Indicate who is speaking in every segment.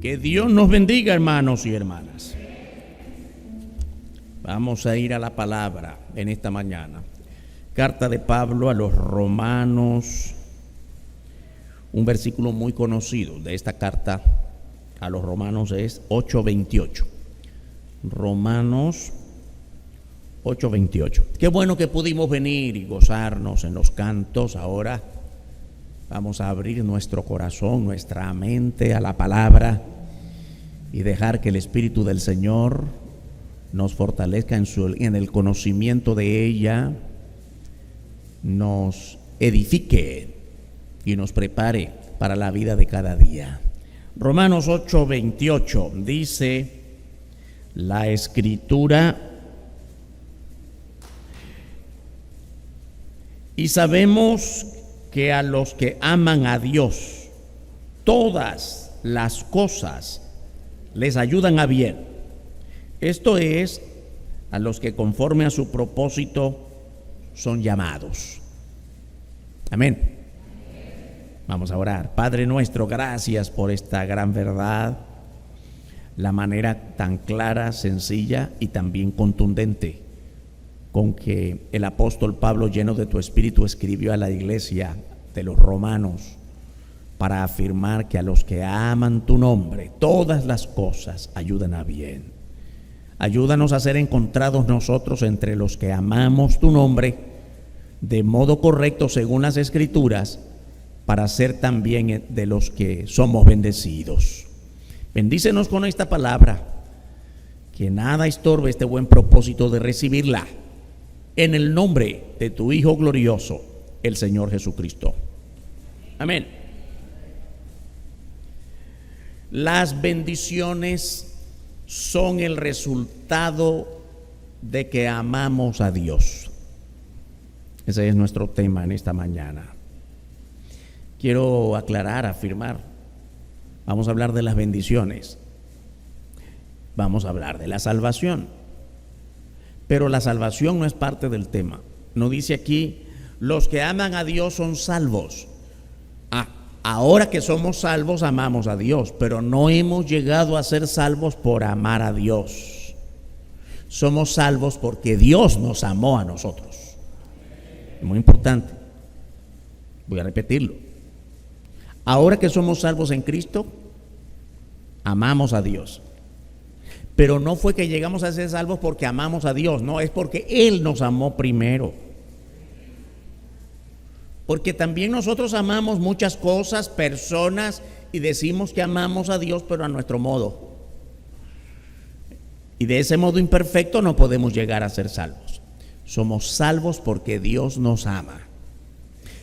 Speaker 1: Que Dios nos bendiga, hermanos y hermanas. Vamos a ir a la palabra en esta mañana. Carta de Pablo a los Romanos, un versículo muy conocido de esta carta a los Romanos es 8:28. Romanos 8:28. Qué bueno que pudimos venir y gozarnos en los cantos. Ahora vamos a abrir nuestro corazón, nuestra mente a la palabra y dejar que el Espíritu del Señor nos fortalezca en el conocimiento de ella, nos edifique y nos prepare para la vida de cada día. Romanos 8:28 dice la Escritura: y sabemos que a los que aman a Dios, todas las cosas les ayudan a bien. Esto es, a los que conforme a su propósito son llamados. Amén. Vamos a orar. Padre nuestro, gracias por esta gran verdad, la manera tan clara, sencilla y también contundente con que el apóstol Pablo, lleno de tu Espíritu, escribió a la iglesia de los romanos para afirmar que a los que aman tu nombre, todas las cosas ayudan a bien. Ayúdanos a ser encontrados nosotros entre los que amamos tu nombre de modo correcto según las Escrituras, para ser también de los que somos bendecidos. Bendícenos con esta palabra, que nada estorbe este buen propósito de recibirla, en el nombre de tu Hijo glorioso, el Señor Jesucristo. Amén. Las bendiciones son el resultado de que amamos a Dios. Ese es nuestro tema en esta mañana. Quiero aclarar, afirmar. Vamos a hablar de las bendiciones. Vamos a hablar de la salvación. Pero la salvación no es parte del tema. No dice aquí, los que aman a Dios son salvos. Ahora que somos salvos, amamos a Dios, pero no hemos llegado a ser salvos por amar a Dios. Somos salvos porque Dios nos amó a nosotros. Es muy importante. Voy a repetirlo. Ahora que somos salvos en Cristo, amamos a Dios. Pero no fue que llegamos a ser salvos porque amamos a Dios, no, es porque Él nos amó primero. Porque también nosotros amamos muchas cosas, personas, y decimos que amamos a Dios, pero a nuestro modo. Y de ese modo imperfecto no podemos llegar a ser salvos. Somos salvos porque Dios nos ama.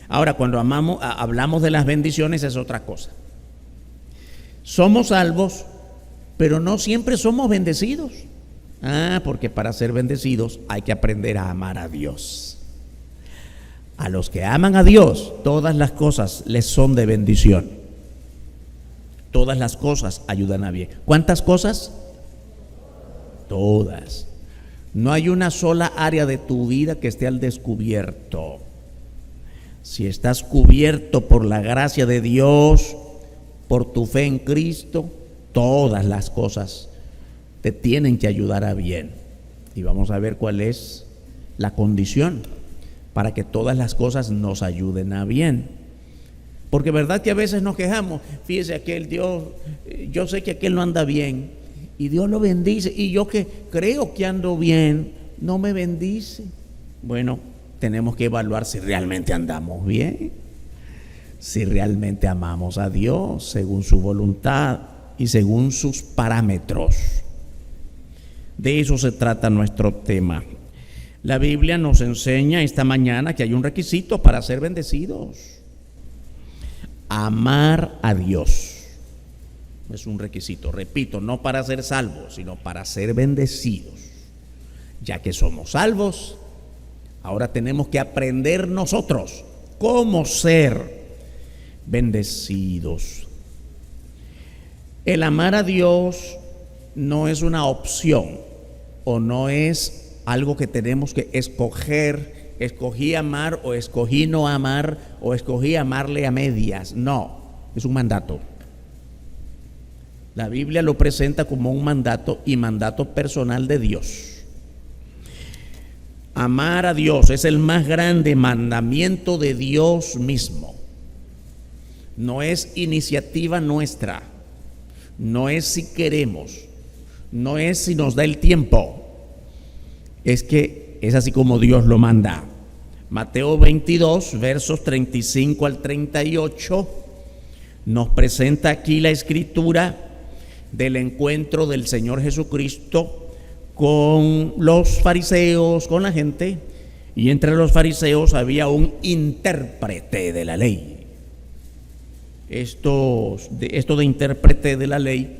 Speaker 1: Ahora, cuando hablamos de las bendiciones es otra cosa. Somos salvos, pero no siempre somos bendecidos. Porque para ser bendecidos hay que aprender a amar a Dios. A los que aman a Dios, todas las cosas les son de bendición. Todas las cosas ayudan a bien. ¿Cuántas cosas? Todas. No hay una sola área de tu vida que esté al descubierto. Si estás cubierto por la gracia de Dios, por tu fe en Cristo, todas las cosas te tienen que ayudar a bien. Y vamos a ver cuál es la condición para que todas las cosas nos ayuden a bien. Porque verdad que a veces nos quejamos, fíjese aquel Dios, yo sé que aquel no anda bien y Dios lo bendice, y yo que creo que ando bien, no me bendice. Bueno, tenemos que evaluar si realmente andamos bien, si realmente amamos a Dios según su voluntad y según sus parámetros. De eso se trata nuestro tema. La Biblia nos enseña esta mañana que hay un requisito para ser bendecidos: amar a Dios. Es un requisito, repito, no para ser salvos, sino para ser bendecidos. Ya que somos salvos, ahora tenemos que aprender nosotros cómo ser bendecidos. El amar a Dios no es una opción, o no es algo que tenemos que escoger. Escogí amar o escogí no amar, o escogí amarle a medias. No, es un mandato. La Biblia lo presenta como un mandato y mandato personal de Dios. Amar a Dios es el más grande mandamiento de Dios mismo. No es iniciativa nuestra, no es si queremos, no es si nos da el tiempo, es que es así como Dios lo manda. Mateo 22, versos 35 al 38, nos presenta aquí la escritura del encuentro del Señor Jesucristo con los fariseos, con la gente, y entre los fariseos había un intérprete de la ley. Esto de intérprete de la ley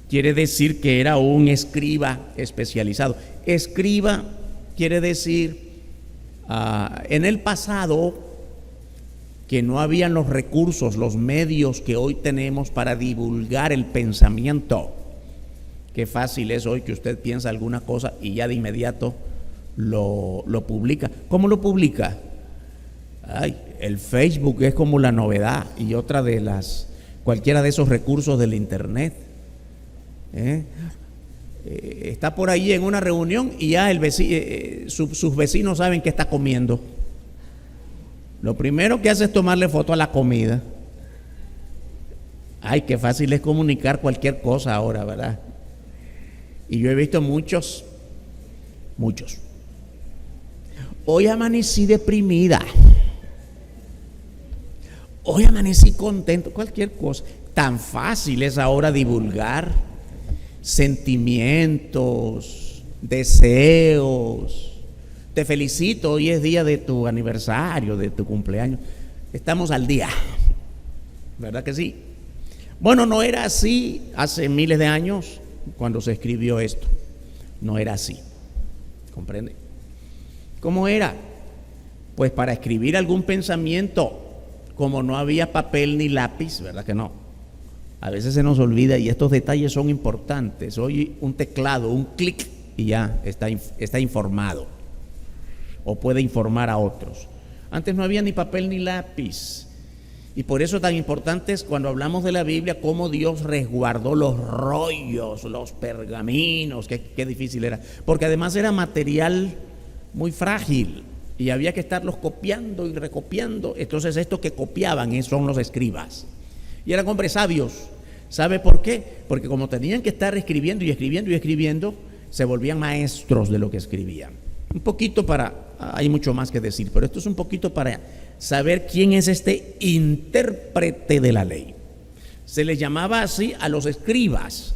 Speaker 1: quiere decir que era un escriba especializado. Escriba quiere decir en el pasado que no habían los recursos, los medios que hoy tenemos para divulgar el pensamiento. Qué fácil es hoy que usted piensa alguna cosa y ya de inmediato lo publica. ¿Cómo lo publica? El Facebook es como la novedad y otra de cualquiera de esos recursos del internet. Está por ahí en una reunión y ya sus vecinos saben que está comiendo. Lo primero que hace es tomarle foto a la comida. Qué fácil es comunicar cualquier cosa ahora, ¿verdad? Y yo he visto muchos. Hoy amanecí deprimida. Hoy amanecí contento, cualquier cosa. Tan fácil es ahora divulgar sentimientos, deseos. Te felicito, hoy es día de tu aniversario, de tu cumpleaños. Estamos al día, ¿verdad que sí? Bueno, no era así hace miles de años cuando se escribió esto. No era así, ¿comprende? ¿Cómo era? Pues para escribir algún pensamiento, como no había papel ni lápiz, ¿verdad que no? A veces se nos olvida y estos detalles son importantes. Hoy un teclado, un clic y ya está informado o puede informar a otros. Antes no había ni papel ni lápiz. Y por eso tan importante es cuando hablamos de la Biblia, cómo Dios resguardó los rollos, los pergaminos, qué difícil era. Porque además era material muy frágil y había que estarlos copiando y recopiando. Entonces estos que copiaban son los escribas. Y eran hombres sabios. ¿Sabe por qué? Porque como tenían que estar escribiendo y escribiendo y escribiendo, se volvían maestros de lo que escribían. Un poquito hay mucho más que decir, pero esto es un poquito para saber quién es este intérprete de la ley. Se les llamaba así a los escribas,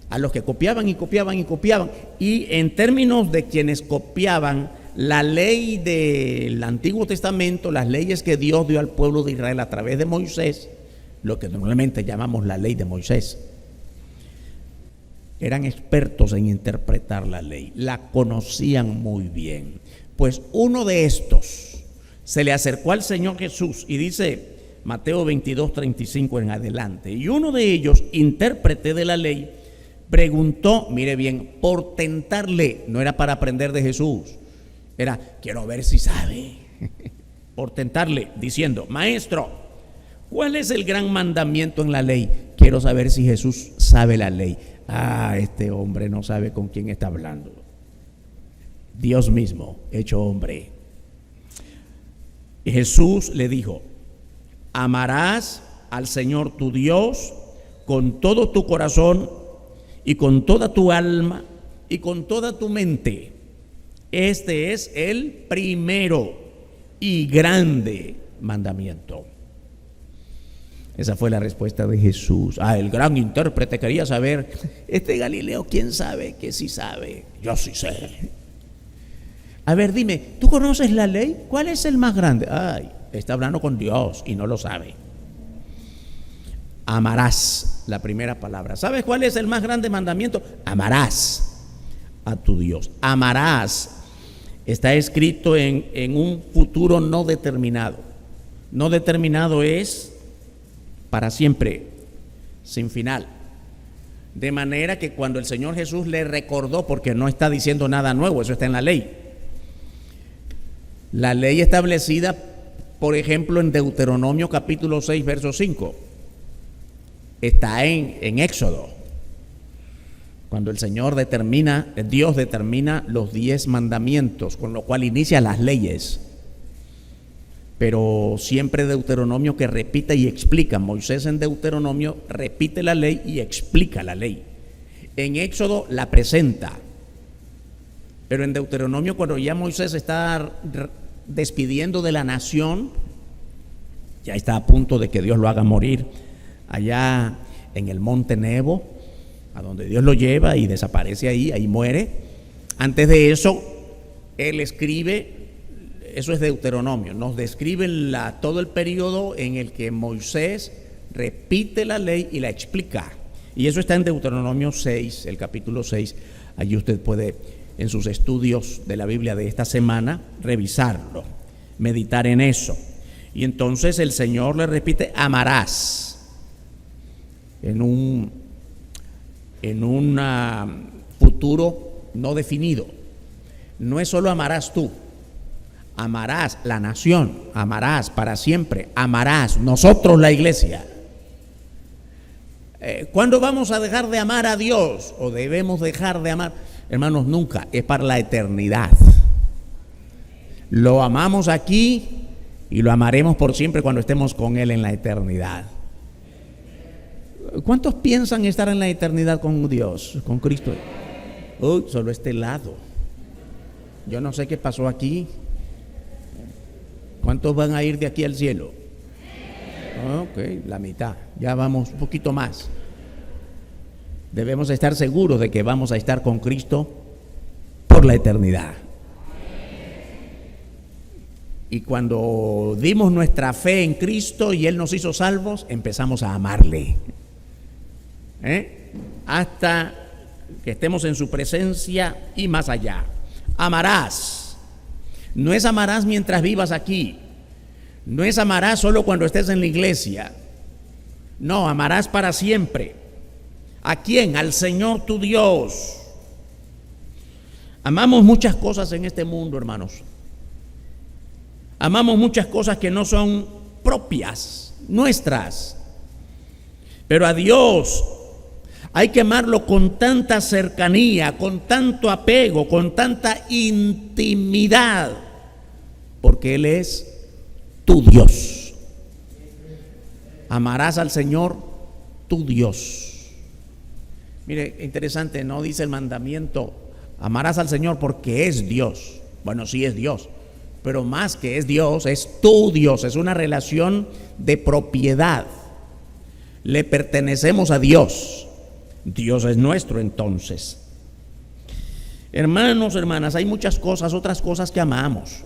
Speaker 1: a los que copiaban y copiaban y copiaban. Y en términos de quienes copiaban la ley del Antiguo Testamento, las leyes que Dios dio al pueblo de Israel a través de Moisés, lo que normalmente llamamos la ley de Moisés, eran expertos en interpretar la ley, la conocían muy bien. Pues uno de estos se le acercó al Señor Jesús y dice Mateo 22, 35 en adelante, y uno de ellos, intérprete de la ley, preguntó, mire bien, por tentarle, no era para aprender de Jesús, era quiero ver si sabe, por tentarle, diciendo, maestro, ¿cuál es el gran mandamiento en la ley? Quiero saber si Jesús sabe la ley. Este hombre no sabe con quién está hablando. Dios mismo, hecho hombre. Y Jesús le dijo, amarás al Señor tu Dios con todo tu corazón y con toda tu alma y con toda tu mente. Este es el primero y grande mandamiento. Esa fue la respuesta de Jesús. El gran intérprete quería saber, Galileo, ¿quién sabe que sí sabe? Yo sí sé. A ver, dime, ¿tú conoces la ley? ¿Cuál es el más grande? Está hablando con Dios y no lo sabe. Amarás, la primera palabra. ¿Sabes cuál es el más grande mandamiento? Amarás a tu Dios. Amarás. Está escrito en un futuro no determinado. No determinado es para siempre, sin final. De manera que cuando el Señor Jesús le recordó, porque no está diciendo nada nuevo, eso está en la ley. La ley establecida, por ejemplo, en Deuteronomio capítulo 6, verso 5, está en Éxodo. cuando el Señor determina, Dios determina los 10 mandamientos, con lo cual inicia las leyes. Pero siempre Deuteronomio que repite y explica. Moisés en Deuteronomio repite la ley y explica la ley. En Éxodo la presenta. Pero en Deuteronomio, cuando ya Moisés está despidiendo de la nación, ya está a punto de que Dios lo haga morir allá en el monte Nebo, a donde Dios lo lleva y desaparece ahí muere. Antes de eso, él escribe, eso es Deuteronomio, nos describe todo el periodo en el que Moisés repite la ley y la explica. Y eso está en Deuteronomio 6, el capítulo 6. Allí usted puede, en sus estudios de la Biblia de esta semana, revisarlo, meditar en eso. Y entonces el Señor le repite: amarás, en un futuro no definido. No es solo amarás tú, amarás la nación, amarás para siempre, amarás nosotros la iglesia. ¿Cuándo vamos a dejar de amar a Dios? ¿O debemos dejar de amar? Hermanos, nunca, es para la eternidad. Lo amamos aquí y lo amaremos por siempre cuando estemos con Él en la eternidad. ¿Cuántos piensan estar en la eternidad con Dios, con Cristo? Solo este lado. Yo no sé qué pasó aquí. ¿Cuántos van a ir de aquí al cielo? Ok, la mitad. Ya vamos un poquito más. Debemos estar seguros de que vamos a estar con Cristo por la eternidad. Y cuando dimos nuestra fe en Cristo y Él nos hizo salvos, empezamos a amarle. Hasta que estemos en su presencia y más allá. Amarás. No es amarás mientras vivas aquí. No es amarás solo cuando estés en la iglesia. No, amarás para siempre. ¿A quién? Al Señor tu Dios. Amamos muchas cosas en este mundo, hermanos. Amamos muchas cosas que no son propias, nuestras. Pero a Dios hay que amarlo con tanta cercanía, con tanto apego, con tanta intimidad, porque Él es tu Dios. Amarás al Señor tu Dios. Mire, interesante, no dice el mandamiento, amarás al Señor porque es Dios. Bueno, sí es Dios, pero más que es Dios, es tu Dios, es una relación de propiedad. Le pertenecemos a Dios. Dios es nuestro entonces. Hermanos, hermanas, hay muchas cosas, otras cosas que amamos.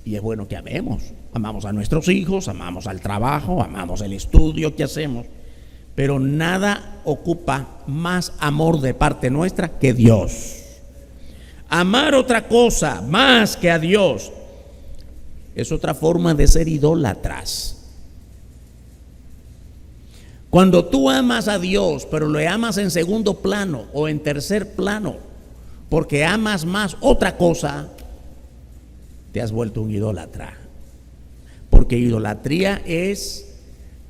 Speaker 1: Y es bueno que amemos. Amamos a nuestros hijos, amamos al trabajo, amamos el estudio que hacemos. Pero nada ocupa más amor de parte nuestra que Dios. Amar otra cosa más que a Dios es otra forma de ser idólatras. Cuando tú amas a Dios, pero lo amas en segundo plano o en tercer plano, porque amas más otra cosa, te has vuelto un idólatra. Porque idolatría es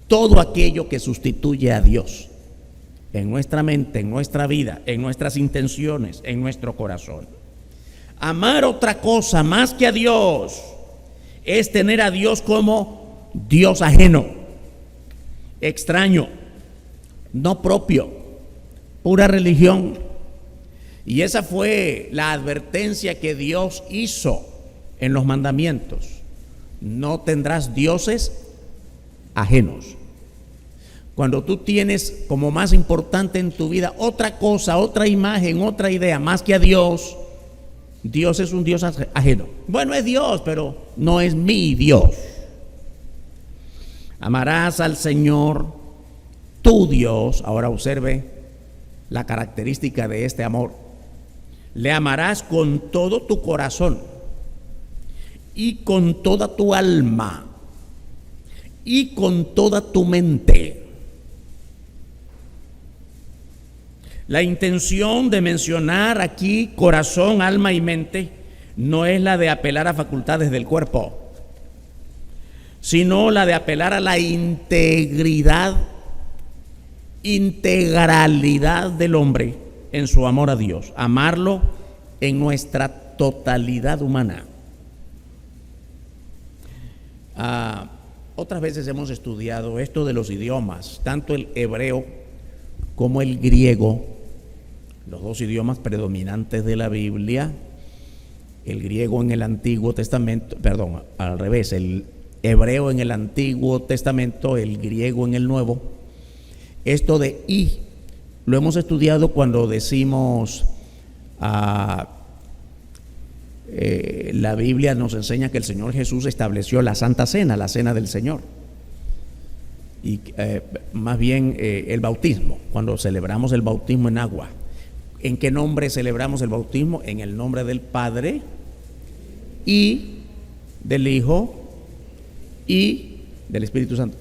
Speaker 1: todo aquello que sustituye a Dios en nuestra mente, en nuestra vida, en nuestras intenciones, en nuestro corazón. Amar otra cosa más que a Dios es tener a Dios como Dios ajeno, extraño, no propio, pura religión. Y esa fue la advertencia que Dios hizo en los mandamientos. No tendrás dioses ajenos. Cuando tú tienes como más importante en tu vida otra cosa, otra imagen, otra idea, más que a Dios, Dios es un Dios ajeno. Bueno, es Dios, pero no es mi Dios. Amarás al Señor, tu Dios. Ahora observe la característica de este amor. Le amarás con todo tu corazón y con toda tu alma y con toda tu mente. La intención de mencionar aquí corazón, alma y mente no es la de apelar a facultades del cuerpo, sino la de apelar a la integridad integralidad del hombre en su amor a Dios, amarlo en nuestra totalidad humana. Otras veces hemos estudiado esto de los idiomas, tanto el hebreo como el griego, los dos idiomas predominantes de la Biblia. El griego en el Antiguo Testamento, perdón, al revés, el hebreo en el Antiguo Testamento, el griego en el Nuevo. Esto de "y" lo hemos estudiado cuando decimos la Biblia nos enseña que el Señor Jesús estableció la Santa Cena, la Cena del Señor, y más bien el bautismo, cuando celebramos el bautismo en agua. ¿En qué nombre celebramos el bautismo? En el nombre del Padre y del Hijo y del Espíritu Santo.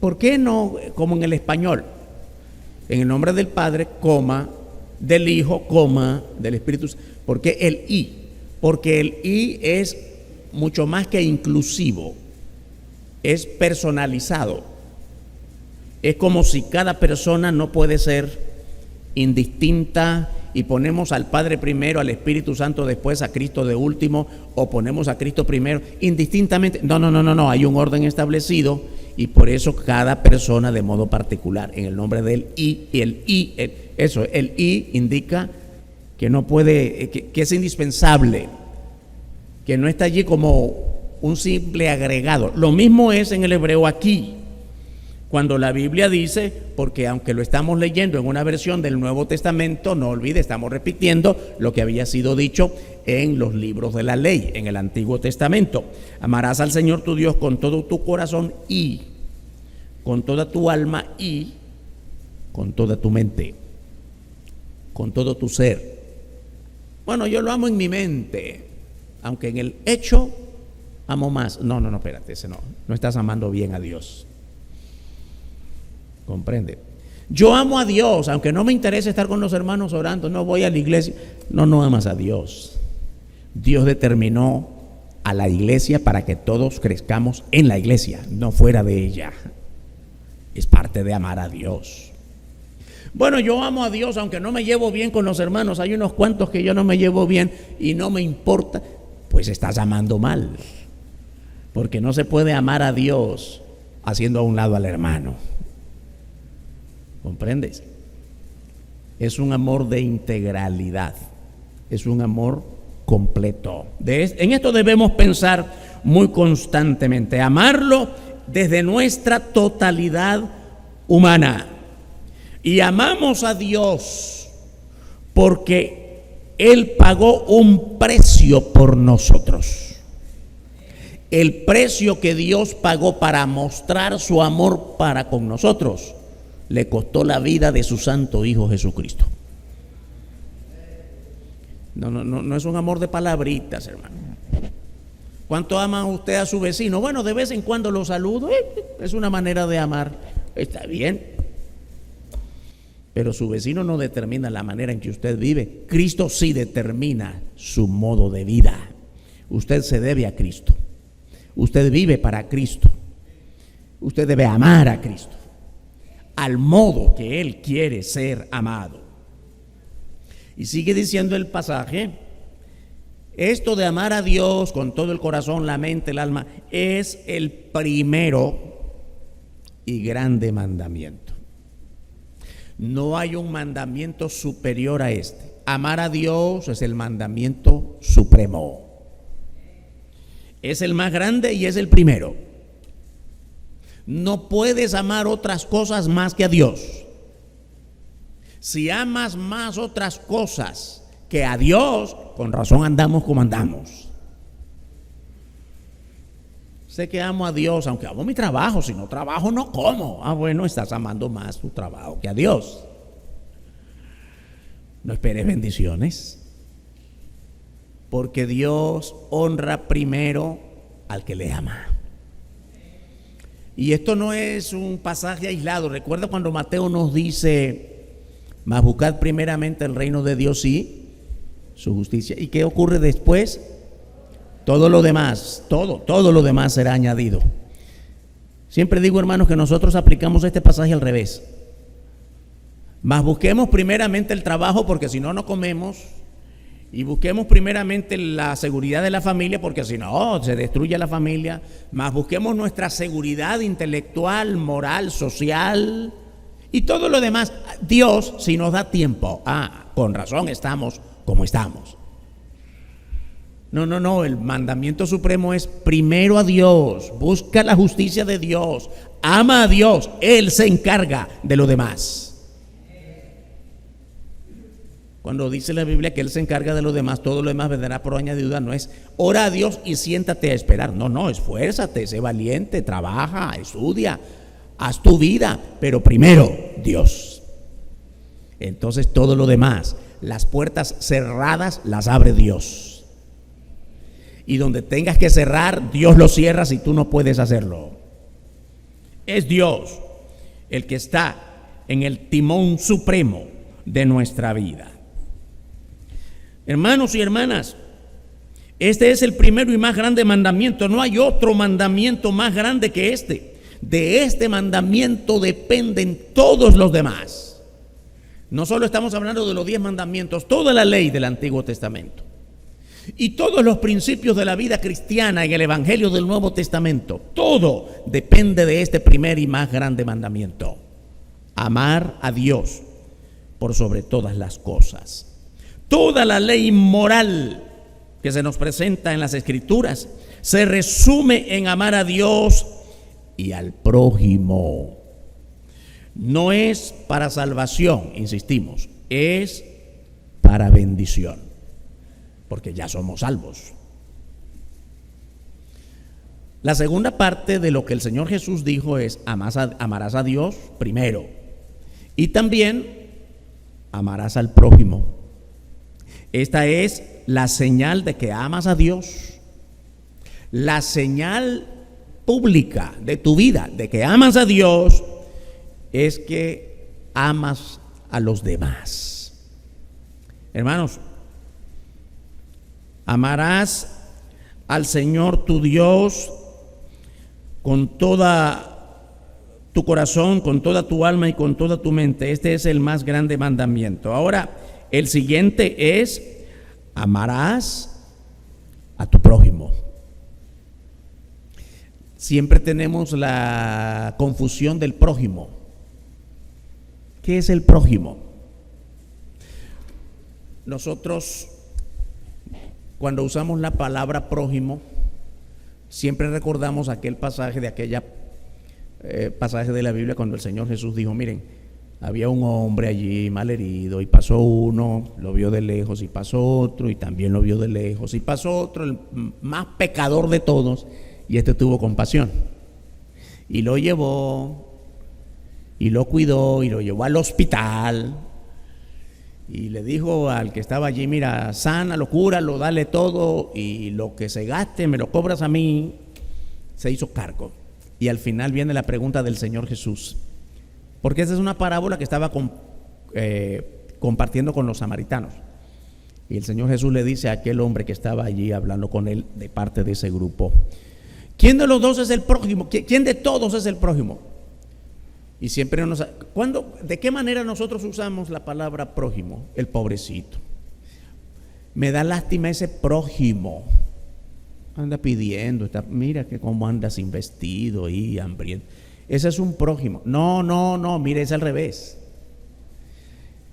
Speaker 1: ¿Por qué no como en el español? En el nombre del Padre, coma, del Hijo, coma, del Espíritu Santo. ¿Por qué el "y"? Porque el "y" es mucho más que inclusivo, es personalizado. Es como si cada persona no puede ser indistinta y ponemos al Padre primero, al Espíritu Santo después, a Cristo de último, o ponemos a Cristo primero, indistintamente. No, hay un orden establecido y por eso cada persona de modo particular, en el nombre del "y", y el "y" indica que no puede, que es indispensable, que no está allí como un simple agregado. Lo mismo es en el hebreo aquí, cuando la Biblia dice, porque aunque lo estamos leyendo en una versión del Nuevo Testamento, no olvide, estamos repitiendo lo que había sido dicho en los libros de la ley, en el Antiguo Testamento. Amarás al Señor tu Dios con todo tu corazón y con toda tu alma y con toda tu mente, con todo tu ser. Bueno, yo lo amo en mi mente, aunque en el hecho amo más. No, espérate, no estás amando bien a Dios. ¿Comprende? Yo amo a Dios, aunque no me interesa estar con los hermanos orando, no voy a la iglesia. No amas a Dios. Dios determinó a la iglesia para que todos crezcamos en la iglesia, no fuera de ella. Es parte de amar a Dios. Bueno, yo amo a Dios aunque no me llevo bien con los hermanos. Hay unos cuantos que yo no me llevo bien y no me importa. Pues estás amando mal, porque no se puede amar a Dios haciendo a un lado al hermano. ¿Comprendes? Es un amor de integralidad, es un amor completo. En esto debemos pensar muy constantemente, amarlo desde nuestra totalidad humana. Y amamos a Dios porque Él pagó un precio por nosotros. El precio que Dios pagó para mostrar su amor para con nosotros le costó la vida de su santo Hijo Jesucristo. No es un amor de palabritas, hermano. ¿Cuánto ama usted a su vecino? Bueno, de vez en cuando lo saludo, es una manera de amar. Está bien. Pero su vecino no determina la manera en que usted vive. Cristo sí determina su modo de vida. Usted se debe a Cristo. Usted vive para Cristo. Usted debe amar a Cristo al modo que Él quiere ser amado. Y sigue diciendo el pasaje, esto de amar a Dios con todo el corazón, la mente, el alma, es el primero y grande mandamiento. No hay un mandamiento superior a este. Amar a Dios es el mandamiento supremo. Es el más grande y es el primero. No puedes amar otras cosas más que a Dios. Si amas más otras cosas que a Dios, con razón andamos como andamos. Sé que amo a Dios, aunque amo mi trabajo. Si no trabajo, no como. Bueno, estás amando más tu trabajo que a Dios. No esperes bendiciones, porque Dios honra primero al que le ama. Y esto no es un pasaje aislado. Recuerda cuando Mateo nos dice, mas buscad primeramente el reino de Dios y su justicia. ¿Y qué ocurre después? Todo lo demás, todo lo demás será añadido. Siempre digo, hermanos, que nosotros aplicamos este pasaje al revés. Mas busquemos primeramente el trabajo, porque si no, no comemos. Y busquemos primeramente la seguridad de la familia, porque si no, se destruye la familia. Mas busquemos nuestra seguridad intelectual, moral, social y todo lo demás. Dios, si nos da tiempo, con razón estamos como estamos. No, el mandamiento supremo es primero a Dios, busca la justicia de Dios, ama a Dios, Él se encarga de lo demás. Cuando dice la Biblia que Él se encarga de lo demás, todo lo demás vendrá por añadidura. No es ora a Dios y siéntate a esperar. No, esfuérzate, sé valiente, trabaja, estudia, haz tu vida, pero primero Dios. Entonces todo lo demás, las puertas cerradas las abre Dios. Y donde tengas que cerrar, Dios lo cierra si tú no puedes hacerlo. Es Dios el que está en el timón supremo de nuestra vida. Hermanos y hermanas, este es el primero y más grande mandamiento. No hay otro mandamiento más grande que este. De este mandamiento dependen todos los demás. No solo estamos hablando de los 10 mandamientos, toda la ley del Antiguo Testamento y todos los principios de la vida cristiana en el Evangelio del Nuevo Testamento, todo depende de este primer y más grande mandamiento: amar a Dios por sobre todas las cosas. Toda la ley moral que se nos presenta en las Escrituras se resume en amar a Dios y al prójimo. No es para salvación, insistimos, es para bendición, porque ya somos salvos. La segunda parte de lo que el Señor Jesús dijo es: amarás a Dios primero y también amarás al prójimo. Esta es la señal de que amas a Dios, la señal pública de tu vida de que amas a Dios es que amas a los demás. Hermanos, amarás al Señor tu Dios con toda tu corazón, con toda tu alma y con toda tu mente. Este es el más grande mandamiento. Ahora, el siguiente es: amarás a tu prójimo. Siempre tenemos la confusión del prójimo. ¿Qué es el prójimo? Nosotros, cuando usamos la palabra prójimo, siempre recordamos aquel pasaje pasaje de la Biblia cuando el Señor Jesús dijo: miren, había un hombre allí mal herido y pasó uno, lo vio de lejos, y pasó otro y también lo vio de lejos, y pasó otro, el más pecador de todos, y este tuvo compasión y lo llevó y lo cuidó y lo llevó al hospital y le dijo al que estaba allí: mira, sánalo, cúralo, dale todo y lo que se gaste me lo cobras a mí. Se hizo cargo. Y al final viene la pregunta del Señor Jesús, porque esa es una parábola que estaba compartiendo con los samaritanos. Y el Señor Jesús le dice a aquel hombre que estaba allí hablando con él de parte de ese grupo: ¿quién de los dos es el prójimo? ¿Quién de todos es el prójimo? Y siempre ¿de qué manera nosotros usamos la palabra prójimo? El pobrecito. Me da lástima ese prójimo. Anda pidiendo, mira que cómo anda sin vestido y hambriento. Ese es un prójimo. No, mire, es al revés.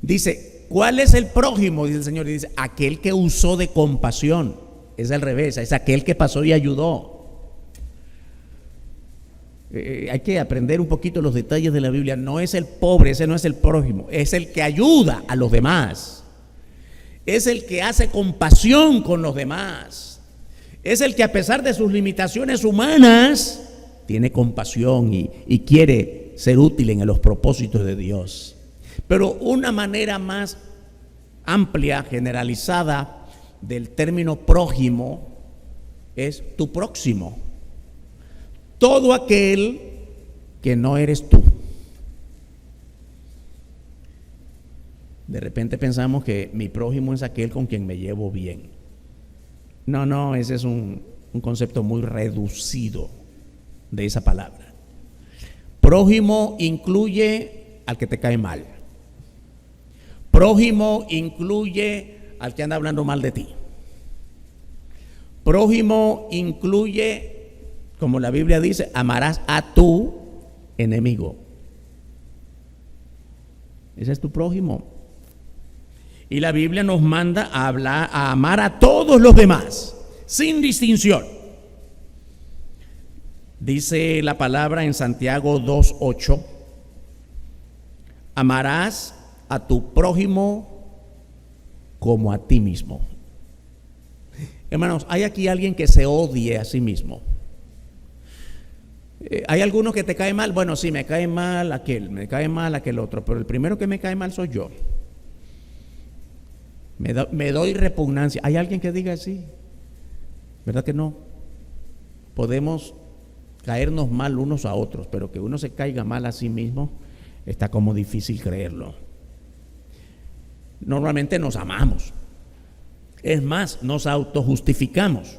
Speaker 1: Dice: ¿cuál es el prójimo? Dice el Señor, y dice: aquel que usó de compasión. Es al revés, es aquel que pasó y ayudó. Hay que aprender un poquito los detalles de la Biblia. No es el pobre, ese no es el prójimo, es el que ayuda a los demás, es el que hace compasión con los demás, es el que, a pesar de sus limitaciones humanas, tiene compasión y quiere ser útil en los propósitos de Dios. Pero una manera más amplia, generalizada del término prójimo es tu próximo. Todo aquel que no eres tú. De repente pensamos que mi prójimo es aquel con quien me llevo bien. No, ese es un concepto muy reducido de esa palabra. Prójimo incluye al que te cae mal, Prójimo incluye al que anda hablando mal de ti. Prójimo incluye, como la Biblia dice, amarás a tu enemigo. Ese es tu prójimo. Y la Biblia nos manda a amar a todos los demás, sin distinción. Dice la palabra en Santiago 2:8, amarás a tu prójimo como a ti mismo. Hermanos, ¿hay aquí alguien que se odie a sí mismo? ¿Hay alguno que te cae mal? Bueno, sí, me cae mal aquel otro, pero el primero que me cae mal soy yo. Me doy repugnancia. ¿Hay alguien que diga así? ¿Verdad que no? Podemos caernos mal unos a otros, pero que uno se caiga mal a sí mismo, está como difícil creerlo. Normalmente nos amamos. Es más, nos autojustificamos.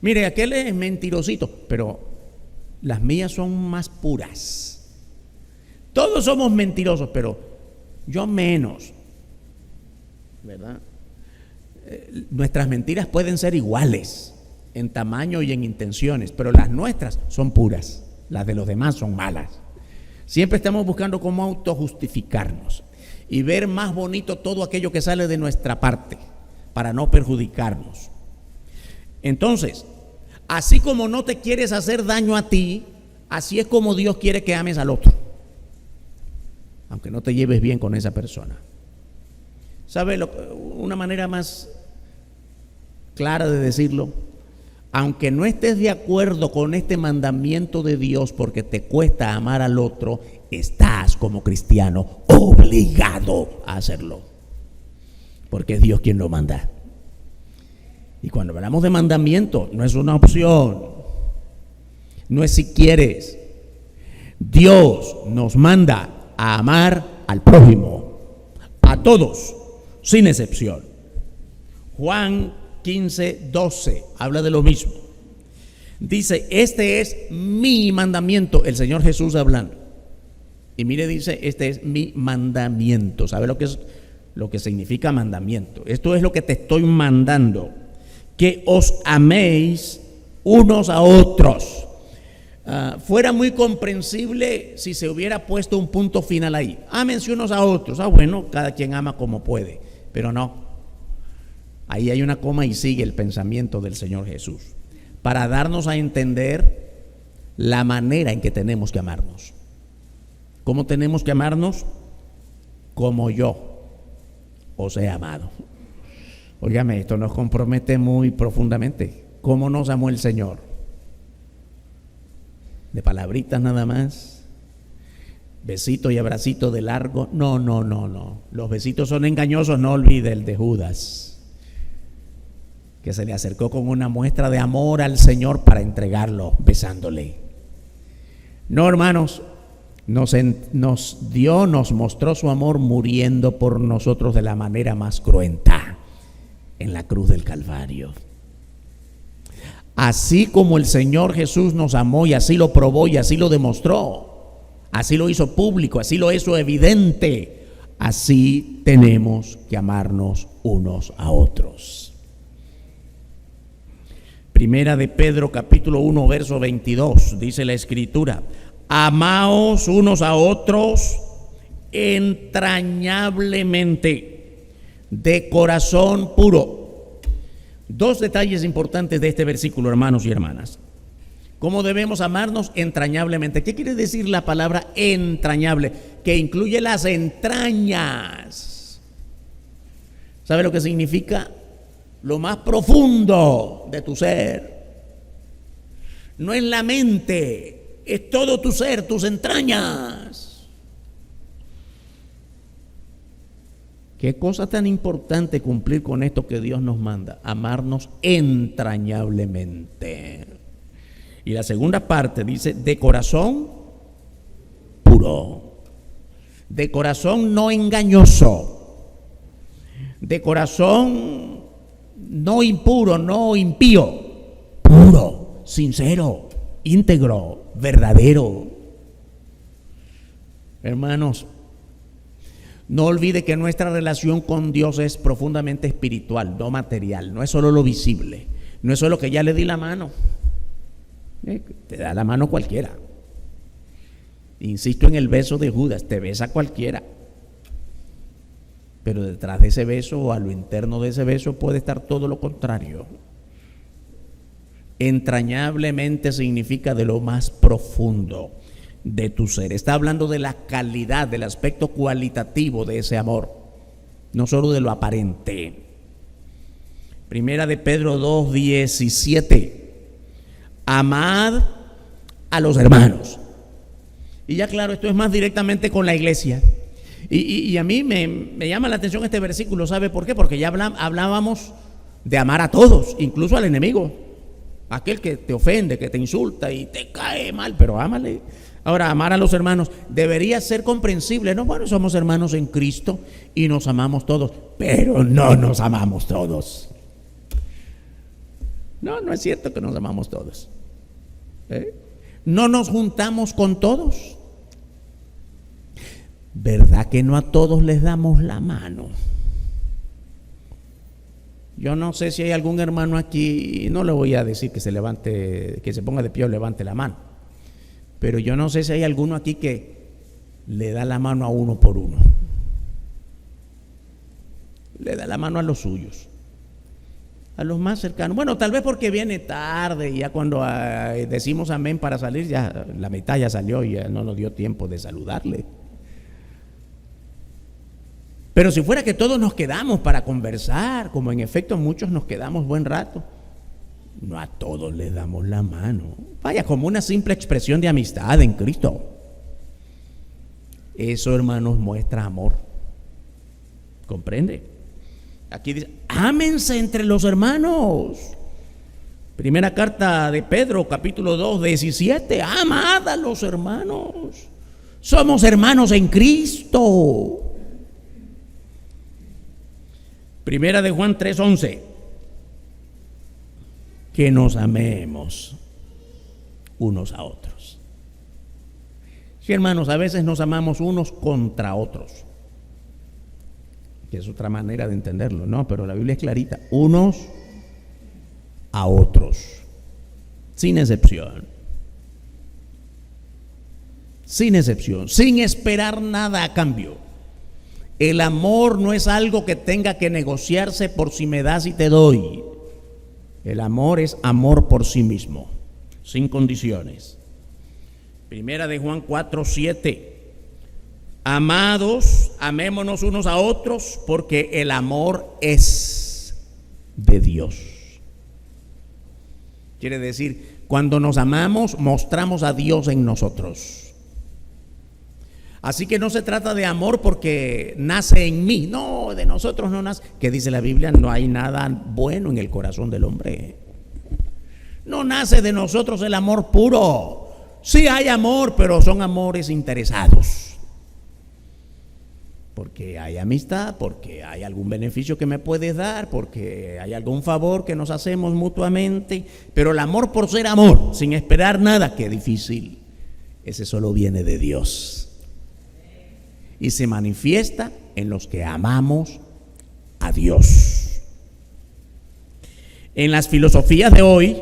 Speaker 1: Mire, aquel es mentirosito, pero las mías son más puras. Todos somos mentirosos, pero yo menos. ¿Verdad? Nuestras mentiras pueden ser iguales en tamaño y en intenciones, pero las nuestras son puras, las de los demás son malas. Siempre estamos buscando cómo autojustificarnos y ver más bonito todo aquello que sale de nuestra parte para no perjudicarnos. Entonces, así como no te quieres hacer daño a ti, así es como Dios quiere que ames al otro, aunque no te lleves bien con esa persona. ¿Sabe una manera más clara de decirlo? Aunque no estés de acuerdo con este mandamiento de Dios porque te cuesta amar al otro, estás como cristiano obligado a hacerlo, porque es Dios quien lo manda. Y cuando hablamos de mandamiento, no es una opción, no es si quieres. Dios nos manda a amar al prójimo, a todos, sin excepción. Juan 15:12 habla de lo mismo. Dice, este es mi mandamiento, el Señor Jesús hablando. Y mire, dice, este es mi mandamiento. ¿Sabe lo que significa mandamiento? Esto es lo que te estoy mandando, que os améis unos a otros. Fuera muy comprensible si se hubiera puesto un punto final ahí. Ámense unos a otros. Bueno, cada quien ama como puede, pero no. Ahí hay una coma y sigue el pensamiento del Señor Jesús, para darnos a entender la manera en que tenemos que amarnos. ¿Cómo tenemos que amarnos? Como yo os he amado. Óigame, esto nos compromete muy profundamente. ¿Cómo nos amó el Señor? ¿De palabritas nada más? ¿Besito y abracito de largo? No. Los besitos son engañosos, no olvide el de Judas, que se le acercó con una muestra de amor al Señor para entregarlo besándole. No, hermanos, nos mostró su amor muriendo por nosotros de la manera más cruenta en la cruz del Calvario. Así como el Señor Jesús nos amó y así lo probó y así lo demostró, así lo hizo público, así lo hizo evidente, así tenemos que amarnos unos a otros. Primera de Pedro capítulo 1 verso 22 dice la Escritura: amaos unos a otros entrañablemente, de corazón puro. Dos detalles importantes de este versículo, hermanos y hermanas. ¿Cómo debemos amarnos? Entrañablemente. ¿Qué quiere decir la palabra entrañable? Que incluye las entrañas. ¿Sabe lo que significa? Lo más profundo de tu ser. No es la mente, es todo tu ser, tus entrañas. Qué cosa tan importante cumplir con esto que Dios nos manda: amarnos entrañablemente. Y la segunda parte dice: de corazón puro, de corazón no engañoso, de corazón no impuro, no impío, puro, sincero, íntegro, verdadero. Hermanos, No olvide que nuestra relación con Dios es profundamente espiritual, no material. No es solo lo visible. No es solo que ya le di la mano. Te da la mano cualquiera. Insisto en el beso de Judas, te besa cualquiera. Pero detrás de ese beso o a lo interno de ese beso puede estar todo lo contrario. Entrañablemente significa de lo más profundo de tu ser. Está hablando de la calidad, del aspecto cualitativo de ese amor, no solo de lo aparente. Primera de Pedro 2:17. Amad a los hermanos. Y ya claro, esto es más directamente con la iglesia. Y a mí me llama la atención este versículo. ¿Sabe por qué? Porque ya hablábamos de amar a todos, incluso al enemigo, aquel que te ofende, que te insulta y te cae mal, pero ámale. Ahora, amar a los hermanos debería ser comprensible, ¿no? Bueno, somos hermanos en Cristo y nos amamos todos, pero no nos amamos todos. No es cierto que nos amamos todos. No nos juntamos con todos. ¿Verdad que no a todos les damos la mano? Yo no sé si hay algún hermano aquí, no le voy a decir que se levante, que se ponga de pie o levante la mano, pero yo no sé si hay alguno aquí que le da la mano a uno por uno. Le da la mano a los suyos, a los más cercanos. Bueno, tal vez porque viene tarde y ya cuando decimos amén para salir, ya la mitad ya salió y ya no nos dio tiempo de saludarle. Pero si fuera que todos nos quedamos para conversar, como en efecto muchos nos quedamos buen rato, no a todos les damos la mano. Vaya, como una simple expresión de amistad en Cristo. Eso, hermanos, muestra amor. ¿Comprende? Aquí dice, ámense entre los hermanos. Primera carta de Pedro, capítulo 2:17. Amad a los hermanos. Somos hermanos en Cristo. Primera de Juan 3:11. Que nos amemos unos a otros. Sí, hermanos, a veces nos amamos unos contra otros, que es otra manera de entenderlo, ¿no? Pero la Biblia es clarita, unos a otros, sin excepción. Sin excepción, sin esperar nada a cambio. El amor no es algo que tenga que negociarse por si me das y te doy. El amor es amor por sí mismo, sin condiciones. Primera de Juan 4:7. Amados, amémonos unos a otros, porque el amor es de Dios. Quiere decir, cuando nos amamos, mostramos a Dios en nosotros. Así que no se trata de amor porque nace en mí. No, de nosotros no nace. ¿Qué dice la Biblia? No hay nada bueno en el corazón del hombre. No nace de nosotros el amor puro. Sí hay amor, pero son amores interesados. Porque hay amistad, porque hay algún beneficio que me puedes dar, porque hay algún favor que nos hacemos mutuamente. Pero el amor por ser amor, sin esperar nada, qué difícil. Ese solo viene de Dios. Y se manifiesta en los que amamos a Dios. En las filosofías de hoy,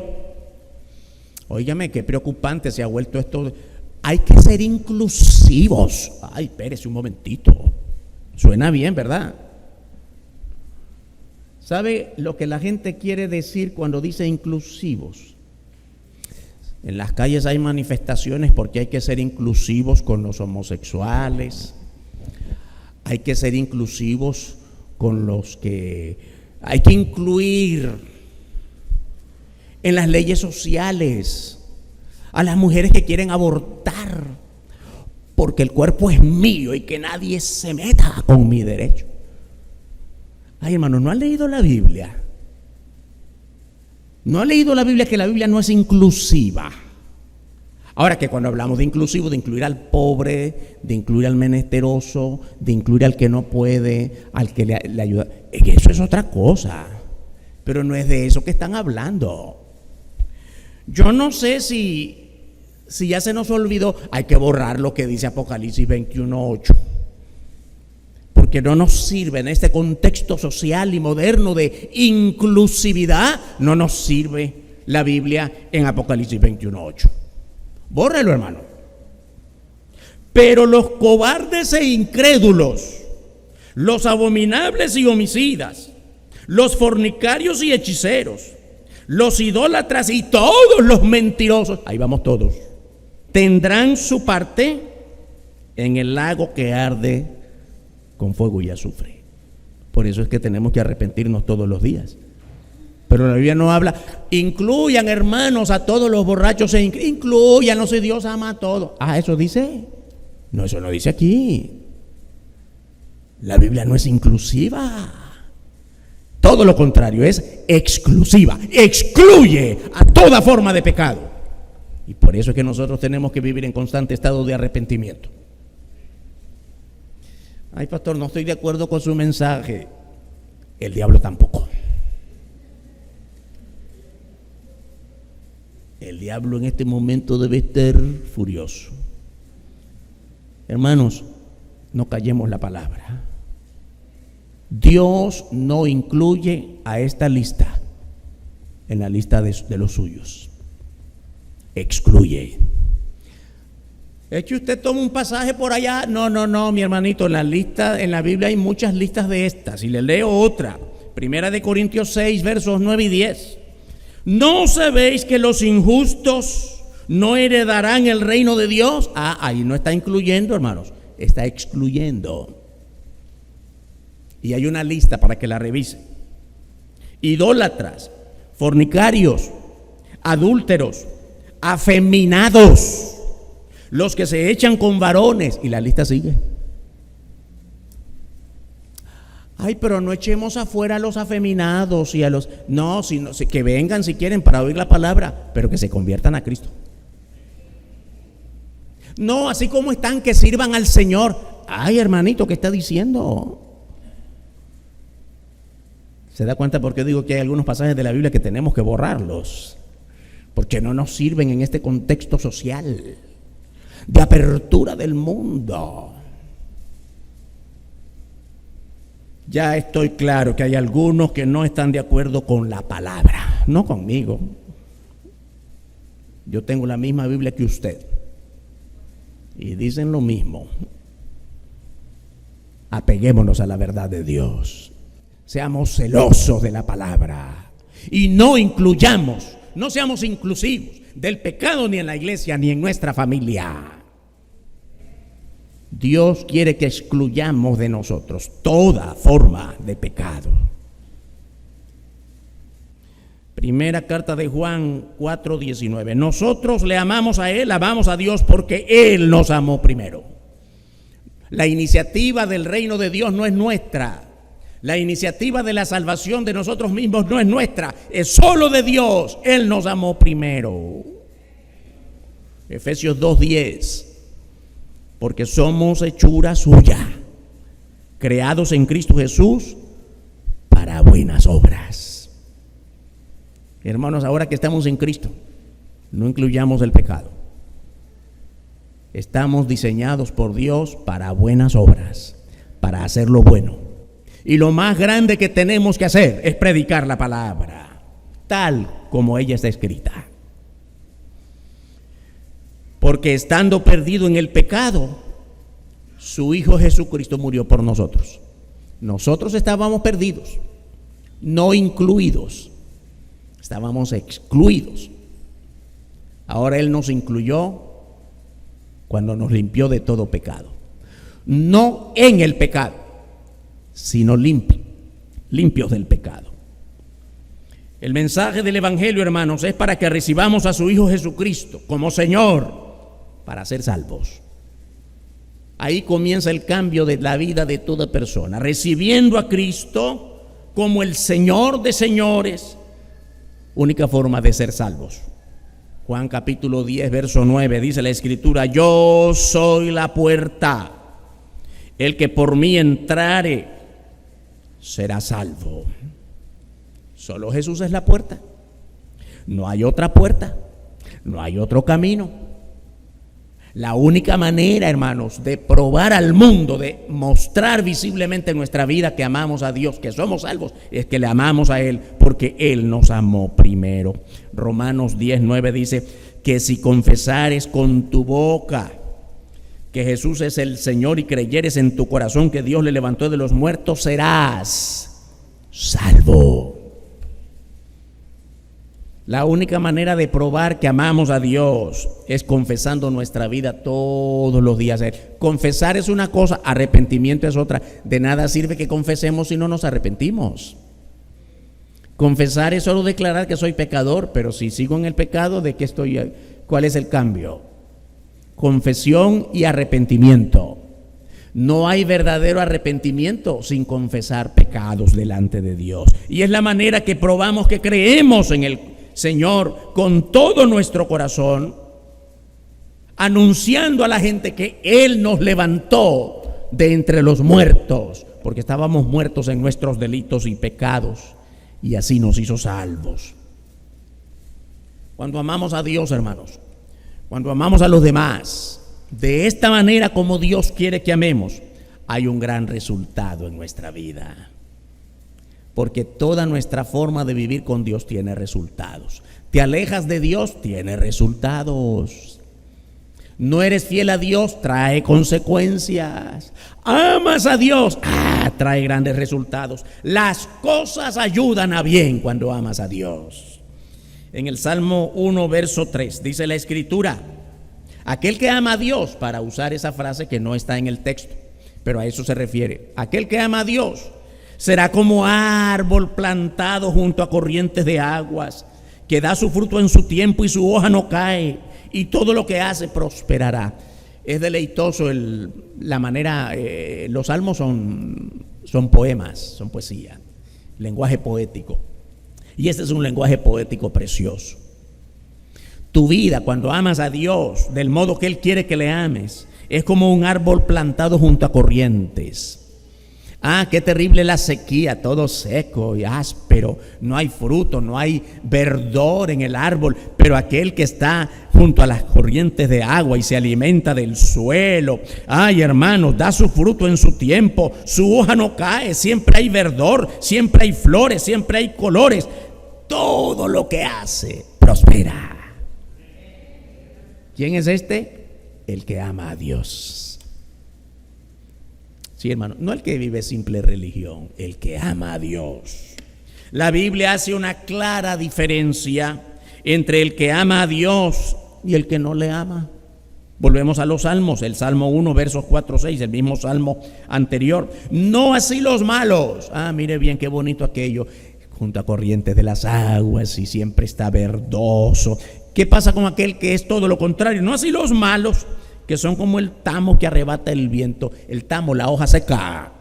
Speaker 1: óigame, qué preocupante se ha vuelto esto. Hay que ser inclusivos. Ay, espérese un momentito. Suena bien, ¿verdad? ¿Sabe lo que la gente quiere decir cuando dice inclusivos? En las calles hay manifestaciones porque hay que ser inclusivos con los homosexuales. Hay que ser inclusivos con los que hay que incluir en las leyes sociales a las mujeres que quieren abortar, porque el cuerpo es mío y que nadie se meta con mi derecho. Ay, hermano, ¿no han leído la Biblia? ¿No ha leído la Biblia, que la Biblia no es inclusiva? Ahora, que cuando hablamos de inclusivo, de incluir al pobre, de incluir al menesteroso, de incluir al que no puede, al que le ayuda, eso es otra cosa, pero no es de eso que están hablando. Yo no sé si ya se nos olvidó. Hay que borrar lo que dice Apocalipsis 21:8, porque no nos sirve en este contexto social y moderno de inclusividad, no nos sirve la Biblia en Apocalipsis 21:8. Bórrelo, hermano. Pero los cobardes e incrédulos, los abominables y homicidas, los fornicarios y hechiceros, los idólatras y todos los mentirosos, ahí vamos todos, tendrán su parte en el lago que arde con fuego y azufre. Por eso es que tenemos que arrepentirnos todos los días. Pero la Biblia no habla, incluyan, hermanos, a todos los borrachos, incluyan, no sé, Dios ama a todos. Eso dice. No, eso no dice aquí. La Biblia no es inclusiva. Todo lo contrario, es exclusiva. Excluye a toda forma de pecado. Y por eso es que nosotros tenemos que vivir en constante estado de arrepentimiento. Ay, pastor, no estoy de acuerdo con su mensaje. El diablo tampoco. El diablo en este momento debe estar furioso. Hermanos, no callemos la palabra. Dios no incluye a esta lista en la lista de los suyos. Excluye. Es que usted toma un pasaje por allá. No, mi hermanito, en la Biblia hay muchas listas de estas. Y le leo otra. Primera de Corintios 6, versos 9 y 10. ¿No sabéis que los injustos no heredarán el reino de Dios? Ahí no está incluyendo, hermanos, está excluyendo. Y hay una lista para que la revise. Idólatras, fornicarios, adúlteros, afeminados, los que se echan con varones, y la lista sigue. Ay, pero no echemos afuera a los afeminados y a los... No, que vengan si quieren para oír la palabra, pero que se conviertan a Cristo. No, así como están, que sirvan al Señor. Ay, hermanito, ¿qué está diciendo? ¿Se da cuenta por qué digo que hay algunos pasajes de la Biblia que tenemos que borrarlos? Porque no nos sirven en este contexto social de apertura del mundo. Ya estoy claro que hay algunos que no están de acuerdo con la palabra, no conmigo. Yo tengo la misma Biblia que usted y dicen lo mismo. Apeguémonos a la verdad de Dios. Seamos celosos de la palabra y no seamos inclusivos del pecado ni en la iglesia ni en nuestra familia. Dios quiere que excluyamos de nosotros toda forma de pecado. Primera carta de Juan 4:19. Nosotros le amamos a Él, amamos a Dios porque Él nos amó primero. La iniciativa del reino de Dios no es nuestra. La iniciativa de la salvación de nosotros mismos no es nuestra, es solo de Dios. Él nos amó primero. Efesios 2:10. Porque somos hechura suya, creados en Cristo Jesús para buenas obras. Hermanos, ahora que estamos en Cristo, no incluyamos el pecado. Estamos diseñados por Dios para buenas obras, para hacer lo bueno. Y lo más grande que tenemos que hacer es predicar la palabra, tal como ella está escrita. Porque estando perdido en el pecado, su Hijo Jesucristo murió por nosotros. Nosotros estábamos perdidos, no incluidos, estábamos excluidos. Ahora Él nos incluyó cuando nos limpió de todo pecado. No en el pecado, sino limpios del pecado. El mensaje del Evangelio, hermanos, es para que recibamos a su Hijo Jesucristo como Señor, para ser salvos. Ahí comienza el cambio de la vida de toda persona, recibiendo a Cristo como el Señor de señores, única forma de ser salvos. Juan capítulo 10, verso 9, dice la Escritura: yo soy la puerta, el que por mí entrare será salvo. Solo Jesús es la puerta, no hay otra puerta, no hay otro camino. La única manera, hermanos, de probar al mundo, de mostrar visiblemente en nuestra vida que amamos a Dios, que somos salvos, es que le amamos a Él, porque Él nos amó primero. Romanos 10:9 dice que si confesares con tu boca que Jesús es el Señor y creyeres en tu corazón que Dios le levantó de los muertos, serás salvo. La única manera de probar que amamos a Dios es confesando nuestra vida todos los días. Confesar es una cosa, arrepentimiento es otra. De nada sirve que confesemos si no nos arrepentimos. Confesar es solo declarar que soy pecador, pero si sigo en el pecado, ¿de qué estoy? ¿Cuál es el cambio? Confesión y arrepentimiento. No hay verdadero arrepentimiento sin confesar pecados delante de Dios. Y es la manera que probamos que creemos en el Señor con todo nuestro corazón, anunciando a la gente que Él nos levantó de entre los muertos, porque estábamos muertos en nuestros delitos y pecados, y así nos hizo salvos. Cuando amamos a Dios, hermanos, cuando amamos a los demás, de esta manera como Dios quiere que amemos, hay un gran resultado en nuestra vida. Porque toda nuestra forma de vivir con Dios tiene resultados. Te alejas de Dios, tiene resultados. No eres fiel a Dios, trae consecuencias. Amas a Dios, trae grandes resultados. Las cosas ayudan a bien cuando amas a Dios. En el Salmo 1, verso 3, dice la Escritura: aquel que ama a Dios, para usar esa frase que no está en el texto, pero a eso se refiere, aquel que ama a Dios será como árbol plantado junto a corrientes de aguas, que da su fruto en su tiempo y su hoja no cae, y todo lo que hace prosperará. Es deleitoso la manera, los salmos son poemas, son poesía, lenguaje poético. Y este es un lenguaje poético precioso. Tu vida, cuando amas a Dios del modo que Él quiere que le ames, es como un árbol plantado junto a corrientes. Qué terrible la sequía, todo seco y áspero, no hay fruto, no hay verdor en el árbol, pero aquel que está junto a las corrientes de agua y se alimenta del suelo, hermanos, da su fruto en su tiempo, su hoja no cae, siempre hay verdor, siempre hay flores, siempre hay colores, todo lo que hace prospera. ¿Quién es este? El que ama a Dios. Sí, hermano, no el que vive simple religión, el que ama a Dios. La Biblia hace una clara diferencia entre el que ama a Dios y el que no le ama. Volvemos a los salmos, el Salmo 1, versos 4-6, el mismo salmo anterior. No así los malos. Mire bien qué bonito aquello, junto a corrientes de las aguas y siempre está verdoso. ¿Qué pasa con aquel que es todo lo contrario? No así los malos, que son como el tamo que arrebata el viento. El tamo, la hoja seca,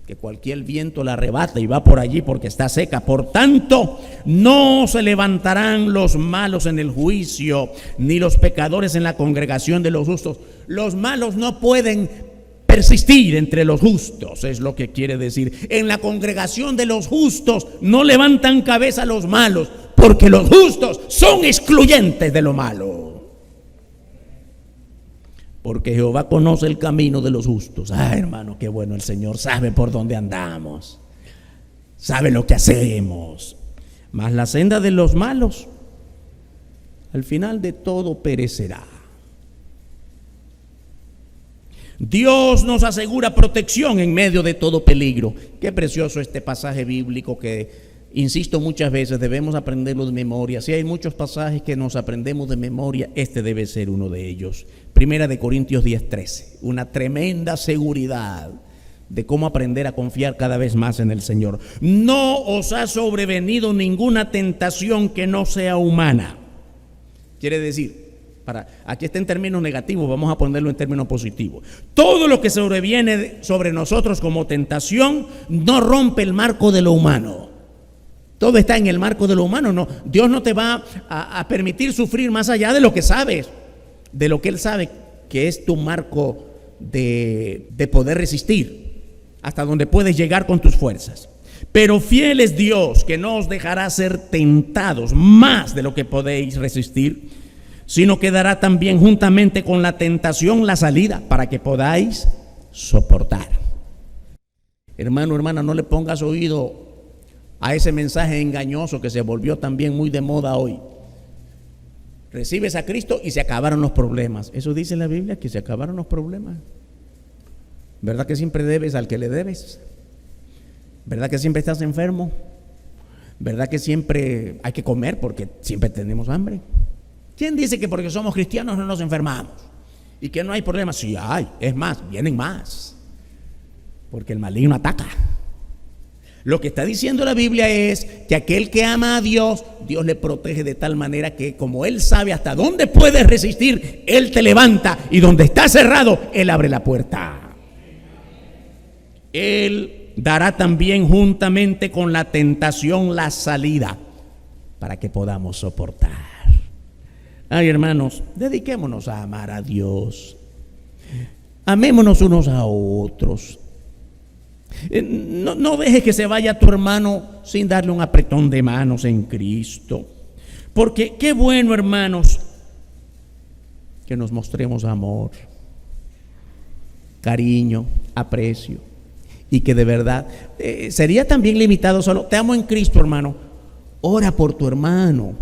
Speaker 1: que cualquier viento la arrebata y va por allí porque está seca. Por tanto, no se levantarán los malos en el juicio, ni los pecadores en la congregación de los justos. Los malos no pueden persistir entre los justos, es lo que quiere decir. En la congregación de los justos no levantan cabeza los malos, porque los justos son excluyentes de lo malo. Porque Jehová conoce el camino de los justos. Hermano, qué bueno, el Señor sabe por dónde andamos, sabe lo que hacemos. Mas la senda de los malos, al final de todo, perecerá. Dios nos asegura protección en medio de todo peligro. Qué precioso este pasaje bíblico que, insisto, muchas veces debemos aprenderlo de memoria. Si hay muchos pasajes que nos aprendemos de memoria, este debe ser uno de ellos. Primera de Corintios 10:13, una tremenda seguridad de cómo aprender a confiar cada vez más en el Señor. No os ha sobrevenido ninguna tentación que no sea humana. Quiere decir, aquí está en términos negativos, vamos a ponerlo en términos positivos. Todo lo que sobreviene sobre nosotros como tentación no rompe el marco de lo humano. Todo está en el marco de lo humano. No, Dios no te va a permitir sufrir más allá de lo que sabes, de lo que Él sabe que es tu marco de poder resistir, hasta donde puedes llegar con tus fuerzas. Pero fiel es Dios, que no os dejará ser tentados más de lo que podéis resistir, sino que dará también juntamente con la tentación la salida para que podáis soportar. Hermano, hermana, no le pongas oído a ese mensaje engañoso que se volvió también muy de moda hoy. Recibes a Cristo y se acabaron los problemas. Eso dice la Biblia, que se acabaron los problemas. ¿Verdad que siempre debes al que le debes? ¿Verdad que siempre estás enfermo? ¿Verdad que siempre hay que comer porque siempre tenemos hambre? ¿Quién dice que porque somos cristianos no nos enfermamos? Y que no hay problemas. Sí hay, es más, vienen más. Porque el maligno ataca. Lo que está diciendo la Biblia es que aquel que ama a Dios, Dios le protege de tal manera que como Él sabe hasta dónde puedes resistir, Él te levanta, y donde está cerrado, Él abre la puerta. Él dará también juntamente con la tentación la salida para que podamos soportar. Ay, hermanos, dediquémonos a amar a Dios. Amémonos unos a otros. No dejes que se vaya tu hermano sin darle un apretón de manos en Cristo. Porque qué bueno, hermanos, que nos mostremos amor, cariño, aprecio. Y que de verdad sería también limitado solo, te amo en Cristo, hermano. Ora por tu hermano.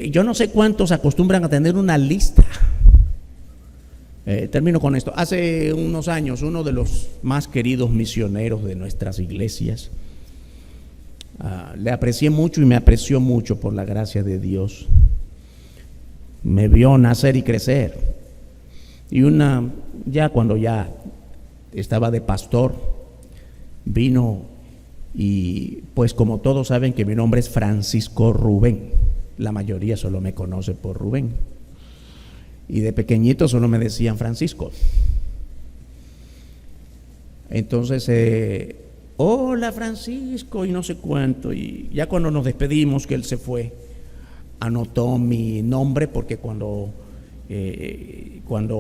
Speaker 1: Yo no sé cuántos acostumbran a tener una lista. Termino con esto. Hace unos años, uno de los más queridos misioneros de nuestras iglesias, le aprecié mucho y me apreció mucho por la gracia de Dios. Me vio nacer y crecer. Y ya cuando ya estaba de pastor, vino y pues como todos saben que mi nombre es Francisco Rubén. La mayoría solo me conoce por Rubén. Y de pequeñito solo me decían Francisco. Entonces, hola Francisco y no sé cuánto. Y ya cuando nos despedimos, que él se fue, anotó mi nombre porque cuando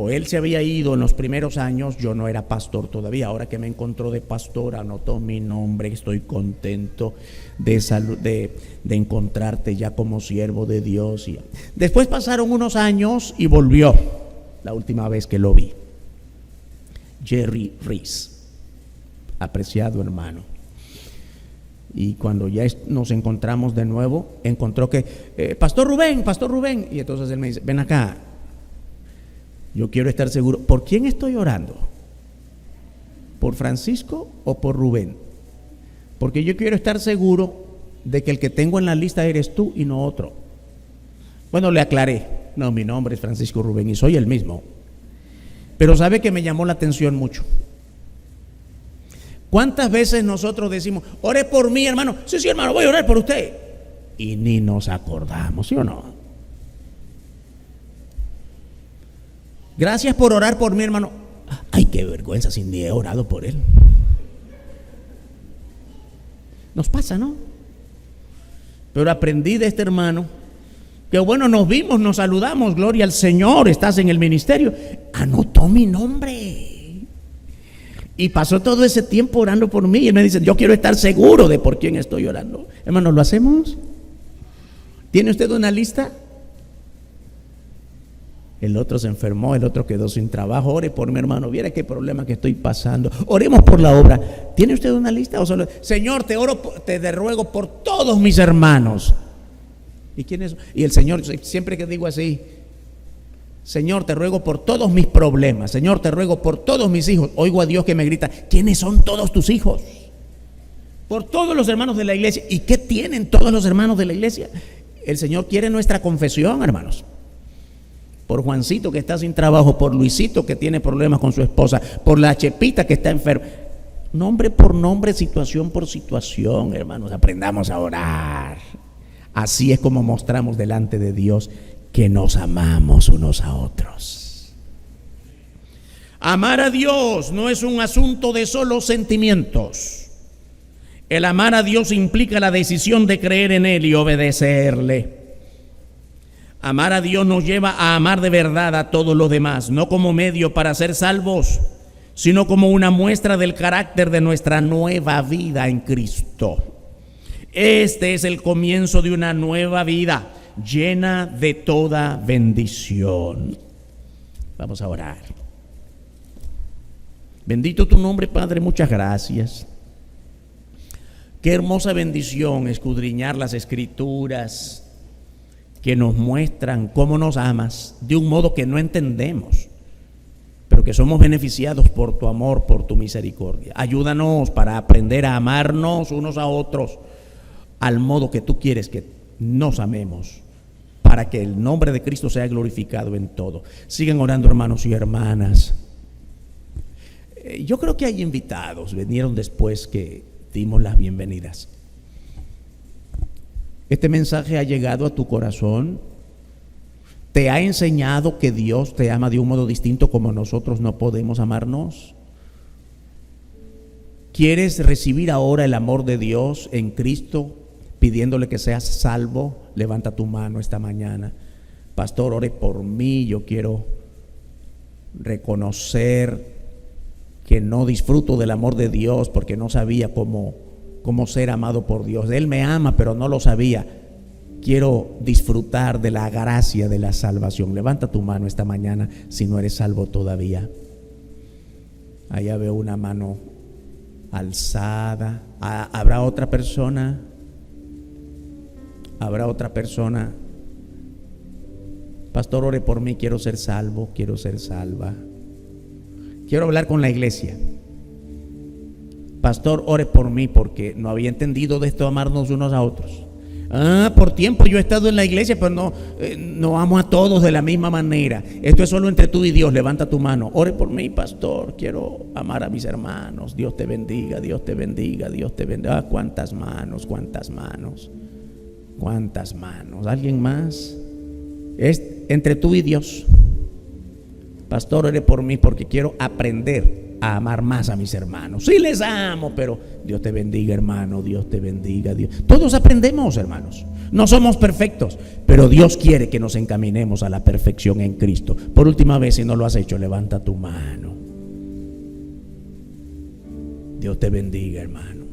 Speaker 1: él se había ido en los primeros años, yo no era pastor todavía. Ahora que me encontró de pastor, anotó mi nombre. Estoy contento de encontrarte ya como siervo de Dios. Y después pasaron unos años y volvió la última vez que lo vi. Jerry Rees, apreciado hermano. Y cuando ya nos encontramos de nuevo, encontró que Pastor Rubén. Y entonces él me dice, ven acá, yo quiero estar seguro. ¿Por quién estoy orando? ¿Por Francisco o por Rubén? Porque yo quiero estar seguro de que el que tengo en la lista eres tú y no otro. Bueno, le aclaré, no, mi nombre es Francisco Rubén y soy el mismo. Pero sabe que me llamó la atención mucho. ¿Cuántas veces nosotros decimos, ore por mí, hermano? Sí, hermano, voy a orar por usted. Y ni nos acordamos, ¿sí o no? Gracias por orar por mí, hermano. Ay, qué vergüenza, si ni he orado por él. Nos pasa, ¿no? Pero aprendí de este hermano que bueno, nos vimos, nos saludamos, gloria al Señor, estás en el ministerio. Anotó mi nombre y pasó todo ese tiempo orando por mí. Y él me dice, yo quiero estar seguro de por quién estoy orando. Hermano, ¿lo hacemos? ¿Tiene usted una lista? El otro se enfermó, el otro quedó sin trabajo. Ore por mi hermano, viera qué problema que estoy pasando. Oremos por la obra. ¿Tiene usted una lista o solo? Señor, te ruego por todos mis hermanos. ¿Y quién es? Y el Señor, siempre que digo así, Señor, te ruego por todos mis problemas. Señor, te ruego por todos mis hijos. Oigo a Dios que me grita, ¿quiénes son todos tus hijos? Por todos los hermanos de la iglesia. ¿Y qué tienen todos los hermanos de la iglesia? El Señor quiere nuestra confesión, hermanos. Por Juancito que está sin trabajo, por Luisito que tiene problemas con su esposa, por la Chepita que está enferma. Nombre por nombre, situación por situación, hermanos, aprendamos a orar. Así es como mostramos delante de Dios que nos amamos unos a otros. Amar a Dios no es un asunto de solo sentimientos. El amar a Dios implica la decisión de creer en Él y obedecerle. Amar a Dios nos lleva a amar de verdad a todos los demás, no como medio para ser salvos, sino como una muestra del carácter de nuestra nueva vida en Cristo. Este es el comienzo de una nueva vida, llena de toda bendición. Vamos a orar. Bendito tu nombre, Padre, muchas gracias. Qué hermosa bendición escudriñar las Escrituras que nos muestran cómo nos amas de un modo que no entendemos, pero que somos beneficiados por tu amor, por tu misericordia. Ayúdanos para aprender a amarnos unos a otros al modo que tú quieres que nos amemos, para que el nombre de Cristo sea glorificado en todo. Sigan orando, hermanos y hermanas. Yo creo que hay invitados, vinieron después que dimos las bienvenidas. Este mensaje ha llegado a tu corazón. ¿Te ha enseñado que Dios te ama de un modo distinto como nosotros no podemos amarnos? ¿Quieres recibir ahora el amor de Dios en Cristo, pidiéndole que seas salvo? Levanta tu mano esta mañana. Pastor, ore por mí. Yo quiero reconocer que no disfruto del amor de Dios porque no sabía cómo ser amado por Dios. Él me ama, pero no lo sabía. Quiero disfrutar de la gracia de la salvación. Levanta tu mano esta mañana si no eres salvo todavía. Allá veo una mano alzada. ¿Habrá otra persona? ¿Habrá otra persona? Pastor, ore por mí, quiero ser salvo, quiero ser salva. Quiero hablar con la iglesia. Pastor, ore por mí porque no había entendido de esto, amarnos unos a otros. Por tiempo yo he estado en la iglesia, pero no amo a todos de la misma manera. Esto es solo entre tú y Dios. Levanta tu mano. Ore por mí, pastor. Quiero amar a mis hermanos. Dios te bendiga, Dios te bendiga, Dios te bendiga. Cuántas manos, cuántas manos, cuántas manos. ¿Alguien más? Es entre tú y Dios. Pastor, ore por mí porque quiero aprender a amar más a mis hermanos. Sí les amo, pero Dios te bendiga, hermano. Dios te bendiga, Dios. Todos aprendemos, hermanos. No somos perfectos, pero Dios quiere que nos encaminemos a la perfección en Cristo. Por última vez, si no lo has hecho, levanta tu mano. Dios te bendiga, hermano.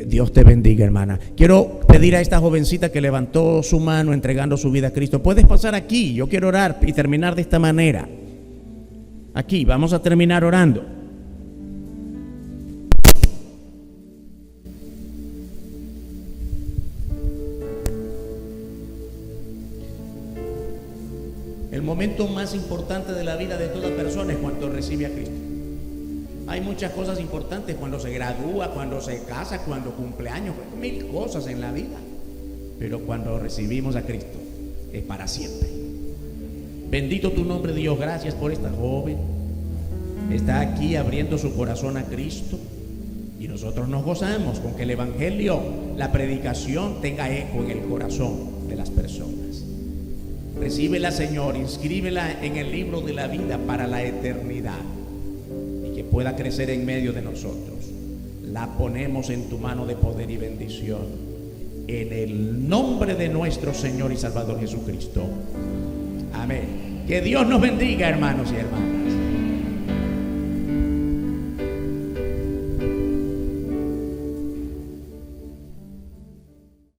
Speaker 1: Dios te bendiga, hermana. Quiero pedir a esta jovencita que levantó su mano entregando su vida a Cristo. Puedes pasar aquí. Yo quiero orar y terminar de esta manera. Aquí vamos a terminar orando. El momento más importante de la vida de toda persona es cuando recibe a Cristo. Hay muchas cosas importantes: cuando se gradúa, cuando se casa, cuando cumple años, mil cosas en la vida. Pero cuando recibimos a Cristo es para siempre. Bendito tu nombre, Dios. Gracias por esta joven. Está aquí abriendo su corazón a Cristo. Y nosotros nos gozamos con que el Evangelio, la predicación, tenga eco en el corazón de las personas. Recíbela, Señor. Inscríbela en el libro de la vida para la eternidad. Y que pueda crecer en medio de nosotros. La ponemos en tu mano de poder y bendición. En el nombre de nuestro Señor y Salvador Jesucristo. Amén. Que Dios nos bendiga, hermanos y hermanas.